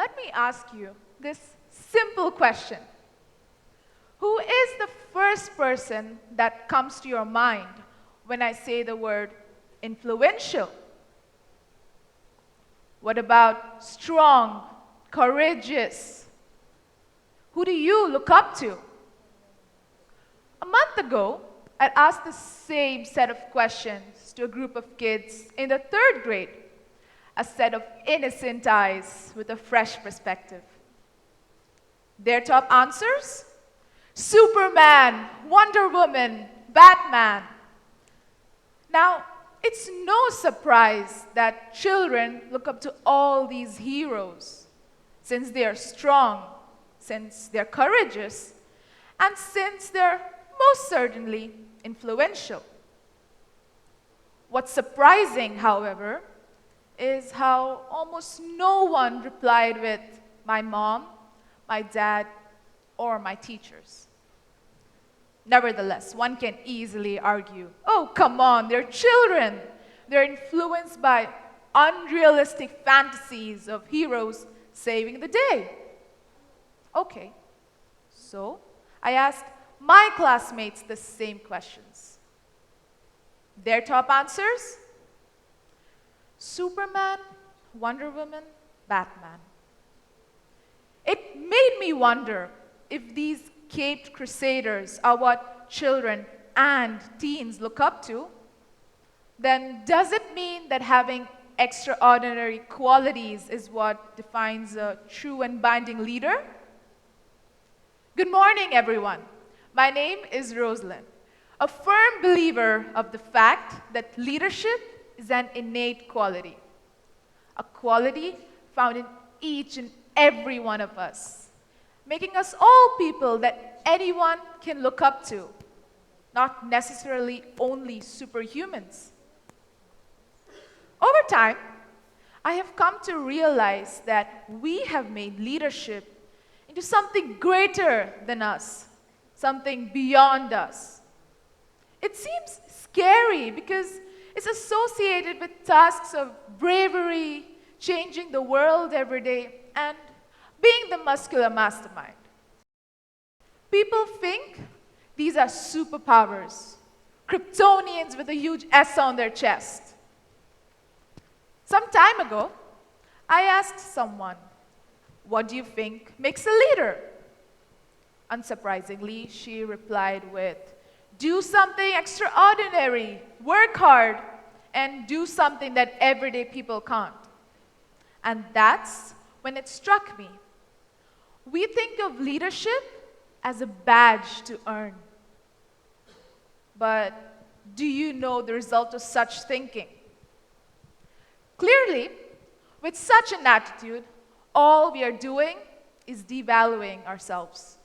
let me ask you this simple question. Who is the first person that comes to your mind when I say the word influential? What about strong, courageous? Who do you look up to? A month ago, I asked the same set of questions to a group of kids in the 3rd grade, a set of innocent eyes with a fresh perspective. Their top answers? Superman, Wonder Woman, Batman. Now, it's no surprise that children look up to all these heroes, since they are strong, since they're courageous, and since they're most certainly influential. What's surprising, however, is how almost no one replied with my mom, my dad, or my teachers. Nevertheless, one can easily argue, oh, come on, they're children. They're influenced by unrealistic fantasies of heroes saving the day. Okay, so I asked my classmates the same questions. Their top answers? Superman, Wonder Woman, Batman. It made me wonder if these caped crusaders are what children and teens look up to, then does it mean that having extraordinary qualities is what defines a true and binding leader? Good morning, everyone. My name is Rosalyn, a firm believer of the fact that leadership is an innate quality, a quality found in each and every one of us, making us all people that anyone can look up to, not necessarily only superhumans. Over time, I have come to realize that we have made leadership into something greater than us, something beyond us. It seems scary because it's associated with tasks of bravery, changing the world every day, and being the muscular mastermind. People think these are superpowers, Kryptonians with a huge S on their chest. Some time ago, I asked someone, what do you think makes a leader? Unsurprisingly, she replied with, do something extraordinary, work hard, and do something that everyday people can't. And that's when it struck me. We think of leadership as a badge to earn. But do you know the result of such thinking? Clearly, with such an attitude, all we are doing is devaluing ourselves.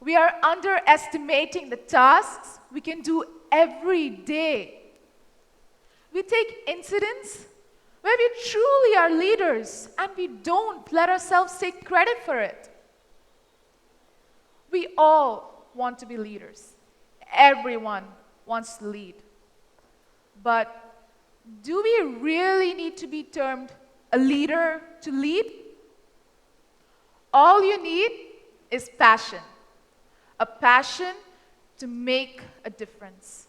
We are underestimating the tasks we can do every day. We take incidents where we truly are leaders and we don't let ourselves take credit for it. We all want to be leaders. Everyone wants to lead. But do we really need to be termed a leader to lead? All you need is passion. A passion to make a difference.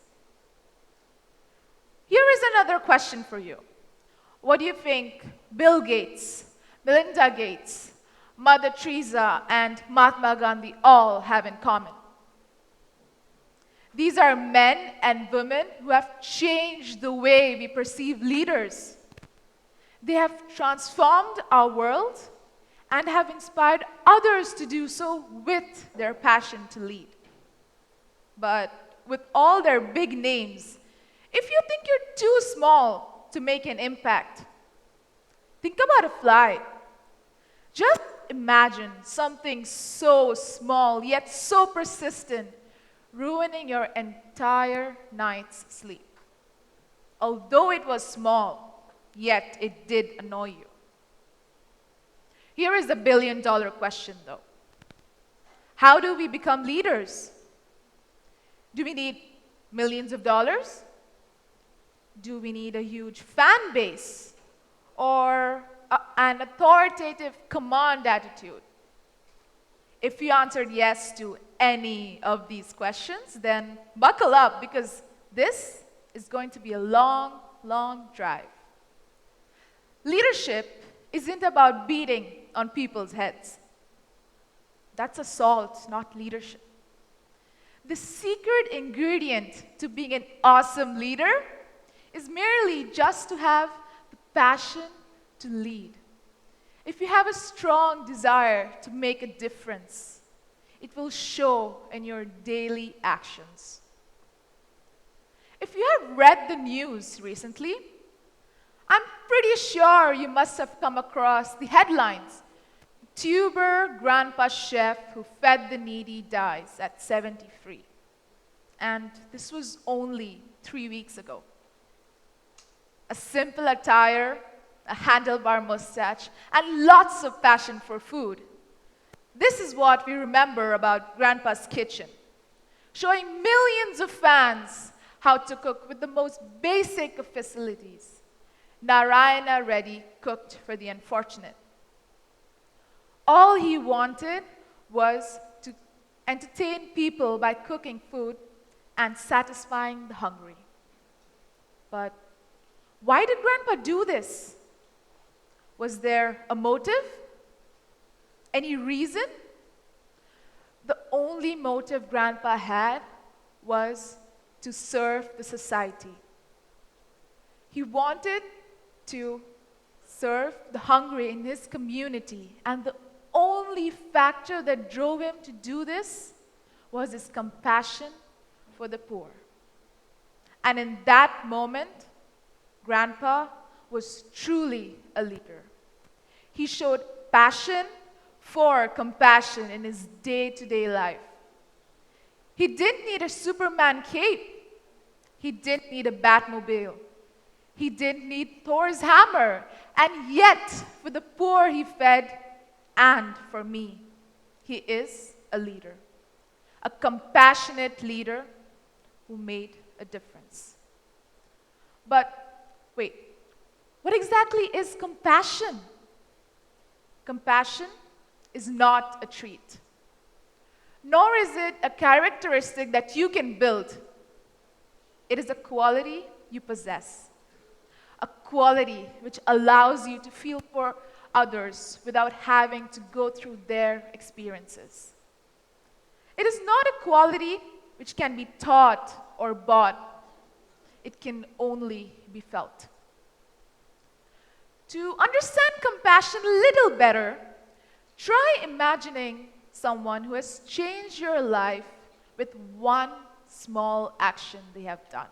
Here is another question for you. What do you think Bill Gates, Melinda Gates, Mother Teresa, and Mahatma Gandhi all have in common? These are men and women who have changed the way we perceive leaders. They have transformed our world and have inspired others to do so with their passion to lead. But with all their big names, if you think you're too small to make an impact, think about a fly. Just imagine something so small yet so persistent ruining your entire night's sleep. Although it was small, yet it did annoy you. Here is the billion-dollar question, though. How do we become leaders? Do we need millions of dollars? Do we need a huge fan base? Or an authoritative command attitude? If you answered yes to any of these questions, then buckle up because this is going to be a long, long drive. Leadership isn't about beating on people's heads. That's assault, not leadership. The secret ingredient to being an awesome leader is merely just to have the passion to lead. If you have a strong desire to make a difference, it will show in your daily actions. If you have read the news recently, I'm pretty sure you must have come across the headlines. Tuber grandpa chef who fed the needy dies at 73. And this was only 3 weeks ago. A simple attire, a handlebar mustache, and lots of passion for food. This is what we remember about Grandpa's kitchen, showing millions of fans how to cook with the most basic of facilities. Narayana Reddy cooked for the unfortunate. All he wanted was to entertain people by cooking food and satisfying the hungry. But why did Grandpa do this? Was there a motive? Any reason? The only motive Grandpa had was to serve the society. He wanted to serve the hungry in his community, and the only factor that drove him to do this was his compassion for the poor. And in that moment, Grandpa was truly a leader. He showed passion for compassion in his day-to-day life. He didn't need a Superman cape. He didn't need a Batmobile. He didn't need Thor's hammer. And yet, for the poor he fed, and for me, he is a leader. A compassionate leader who made a difference. But wait, what exactly is compassion? Compassion is not a trait, nor is it a characteristic that you can build. It is a quality you possess, a quality which allows you to feel for others without having to go through their experiences. It is not a quality which can be taught or bought. It can only be felt. To understand compassion a little better, try imagining someone who has changed your life with one small action they have done.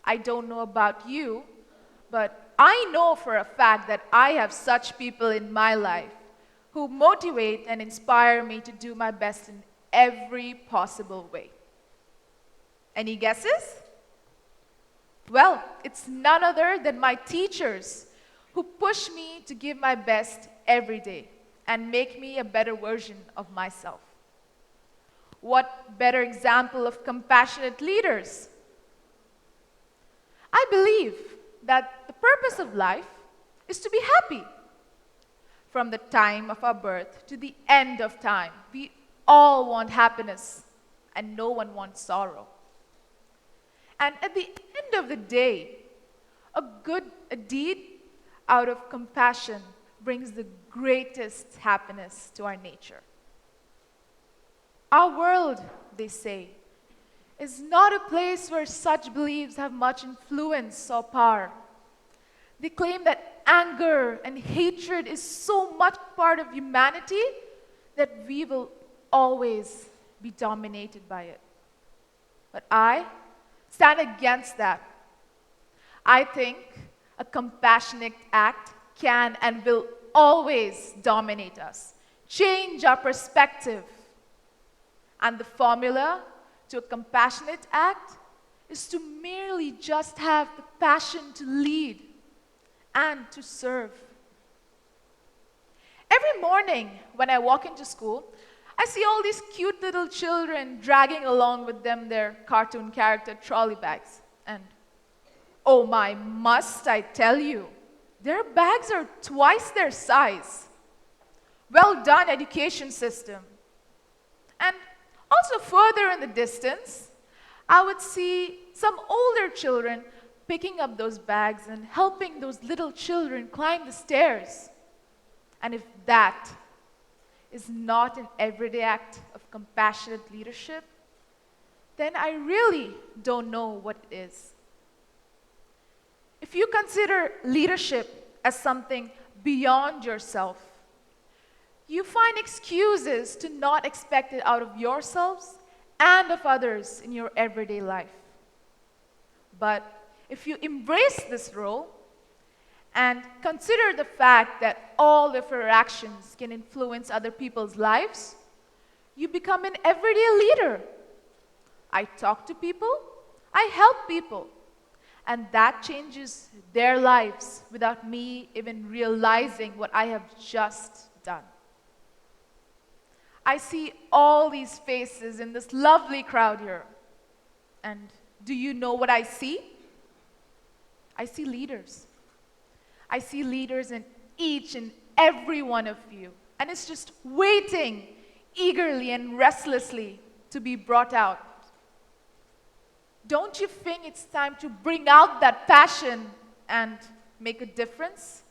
I don't know about you, but I know for a fact that I have such people in my life who motivate and inspire me to do my best in every possible way. Any guesses? Well, it's none other than my teachers who push me to give my best every day and make me a better version of myself. What better example of compassionate leaders? I believe that the purpose of life is to be happy. From the time of our birth to the end of time, we all want happiness, and no one wants sorrow. And at the end of the day, a deed out of compassion brings the greatest happiness to our nature. Our world, they say, is not a place where such beliefs have much influence or power. They claim that anger and hatred is so much part of humanity that we will always be dominated by it. But I stand against that. I think a compassionate act can and will always dominate us, change our perspective. And the formula to a compassionate act is to merely just have the passion to lead and to serve. Every morning when I walk into school, I see all these cute little children dragging along with them their cartoon character trolley bags. And oh my, must I tell you, Their bags are twice their size. Well done, education system. And also further in the distance, I would see some older children picking up those bags and helping those little children climb the stairs. And if that is not an everyday act of compassionate leadership, then I really don't know what it is. If you consider leadership as something beyond yourself, you find excuses to not expect it out of yourselves and of others in your everyday life. But if you embrace this role and consider the fact that all of your actions can influence other people's lives, you become an everyday leader. I talk to people, I help people, and that changes their lives without me even realizing what I have just done. I see all these faces in this lovely crowd here. And do you know what I see? I see leaders. I see leaders in each and every one of you. And it's just waiting eagerly and restlessly to be brought out. Don't you think it's time to bring out that passion and make a difference?